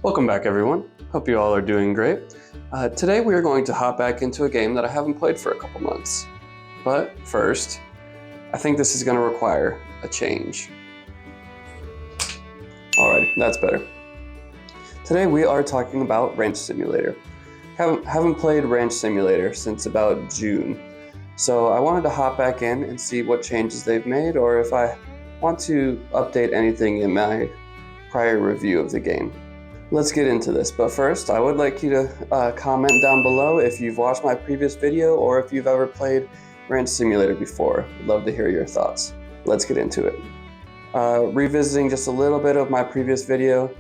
Welcome back, everyone. Hope you all are doing great. Today we are going to hop back into a game that I haven't played for a couple months. But first, I think this is going to require a change. Alrighty, that's better. Today we are talking about Ranch Simulator. Haven't played Ranch Simulator since about June, so I wanted to hop back in and see what changes they've made, or if I want to update anything in my prior review of the game. Let's get into this, but first I would like you to comment down below if you've watched my previous video or if you've ever played Ranch Simulator before. I'd love to hear your thoughts. Let's get into it. Revisiting just a little bit of my previous video,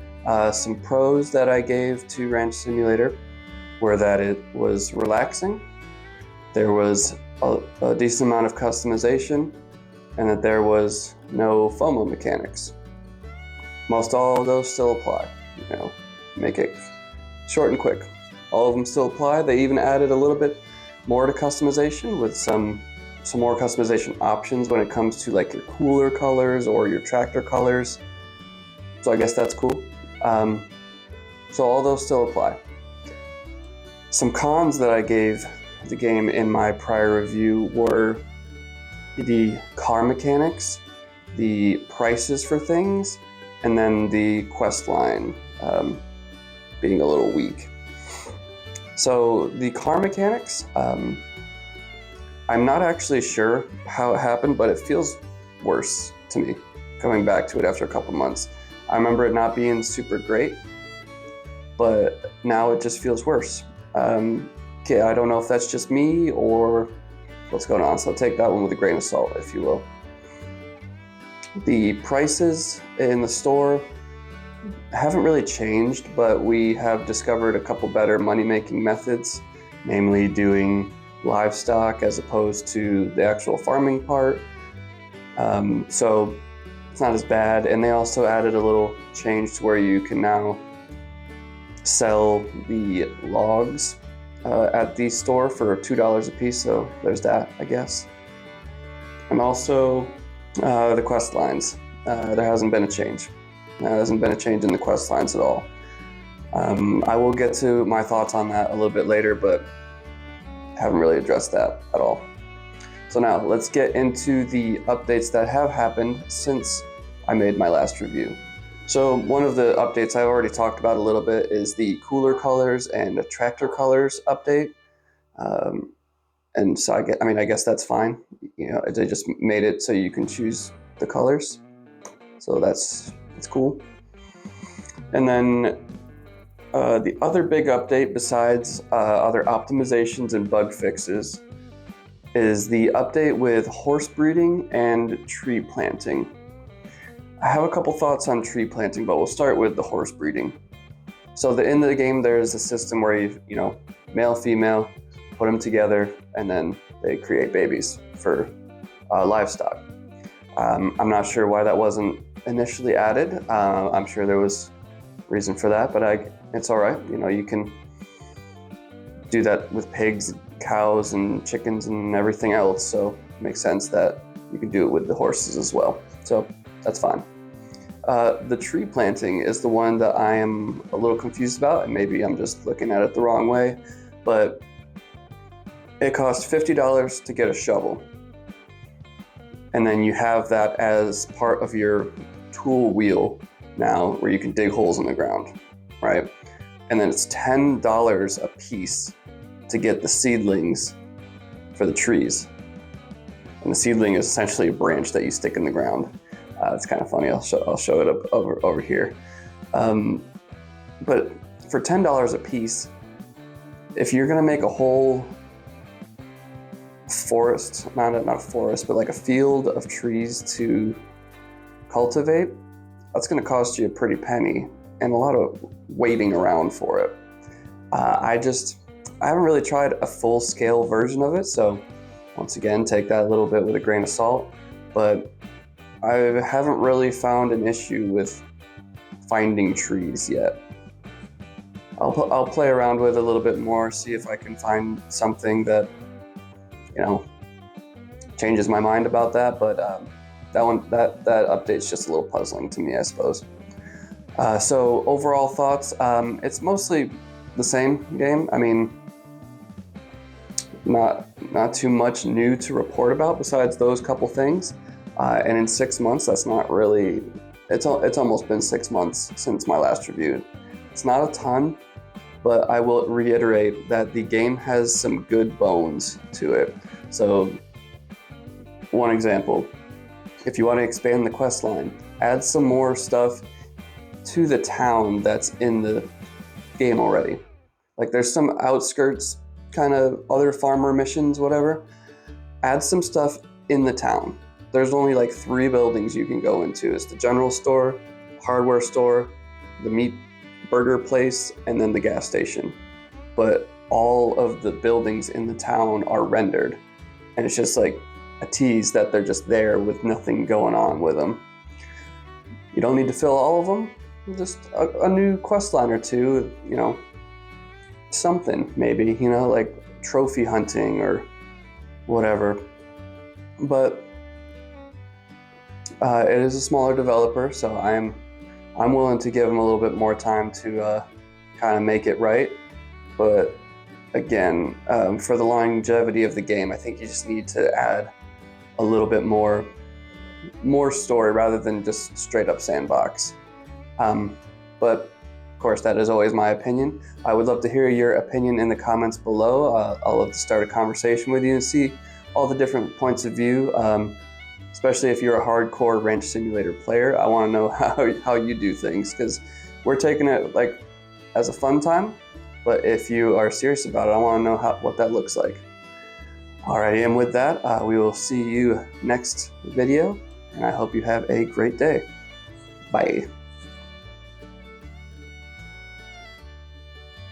some pros that I gave to Ranch Simulator were that it was relaxing, there was a decent amount of customization, and that there was no FOMO mechanics. Most all of those still apply. Make it short and quick. All of them still apply. They even added a little bit more to customization with some more customization options when it comes to like your cooler colors or your tractor colors. So I guess that's cool. So all those still apply. Some cons that I gave the game in my prior review were the car mechanics, the prices for things, and then the quest line being a little weak. So the car mechanics, I'm not actually sure how it happened, but it feels worse to me coming back to it after a couple months. I remember it not being super great, but now it just feels worse. Okay, I don't know if that's just me or what's going on, so take that one with a grain of salt, if you will. The prices in the store haven't really changed, but we have discovered a couple better money-making methods, namely doing livestock as opposed to the actual farming part. So it's not as bad, and they also added a little change to where you can now sell the logs at the store for $2 a piece, so there's that, I guess. And also the quest lines. There hasn't been a change. There hasn't been a change in the quest lines at all. I will get to my thoughts on that a little bit later, but haven't really addressed that at all. So now let's get into the updates that have happened since I made my last review. So one of the updates I've already talked about a little bit is the cooler colors and the tractor colors update. And so I guess that's fine. They just made it so you can choose the colors. So that's cool. And then the other big update, besides other optimizations and bug fixes, is the update with horse breeding and tree planting. I have a couple thoughts on tree planting, but we'll start with the horse breeding. So in the game, there's a system where you male, female, put them together, and then they create babies for livestock. I'm not sure why that wasn't initially added. I'm sure there was reason for that, but it's all right. You can do that with pigs, cows, and chickens and everything else. So it makes sense that you can do it with the horses as well. So that's fine. The tree planting is the one that I am a little confused about, and maybe I'm just looking at it the wrong way, but it costs $50 to get a shovel. And then you have that as part of your tool wheel now, where you can dig holes in the ground, right? And then it's $10 a piece to get the seedlings for the trees. And the seedling is essentially a branch that you stick in the ground. It's kind of funny. I'll show it up over here. But for $10 a piece, if you're gonna make a whole forest, not a forest, but like a field of trees to cultivate, that's going to cost you a pretty penny and a lot of waiting around for it. I haven't really tried a full-scale version of it, so once again, take that a little bit with a grain of salt, but I haven't really found an issue with finding trees yet. I'll play around with it a little bit more, see if I can find something that changes my mind about that, but that update's just a little puzzling to me, I suppose. So overall thoughts, it's mostly the same game. I mean, not too much new to report about besides those couple things. And in 6 months, that's not really. It's almost been 6 months since my last review. It's not a ton, but I will reiterate that the game has some good bones to it. So, one example, if you want to expand the quest line, add some more stuff to the town that's in the game already. Like there's some outskirts, kind of other farmer missions, whatever. Add some stuff in the town. There's only like 3 buildings you can go into. It's the general store, hardware store, the meat burger place, and then the gas station. But all of the buildings in the town are rendered. And it's just like a tease that they're just there with nothing going on with them. You don't need to fill all of them. Just a new quest line or two, you know, something maybe, you know, like trophy hunting or whatever. But it is a smaller developer, so I'm willing to give them a little bit more time to kind of make it right. But again, for the longevity of the game, I think you just need to add a little bit more story rather than just straight up sandbox. But of course, that is always my opinion. I would love to hear your opinion in the comments below. I'll love to start a conversation with you and see all the different points of view. Especially if you're a hardcore Ranch Simulator player, I want to know how you do things, because we're taking it like as a fun time. But if you are serious about it, I want to know what that looks like. Alrighty, and with that, we will see you next video, and I hope you have a great day. Bye.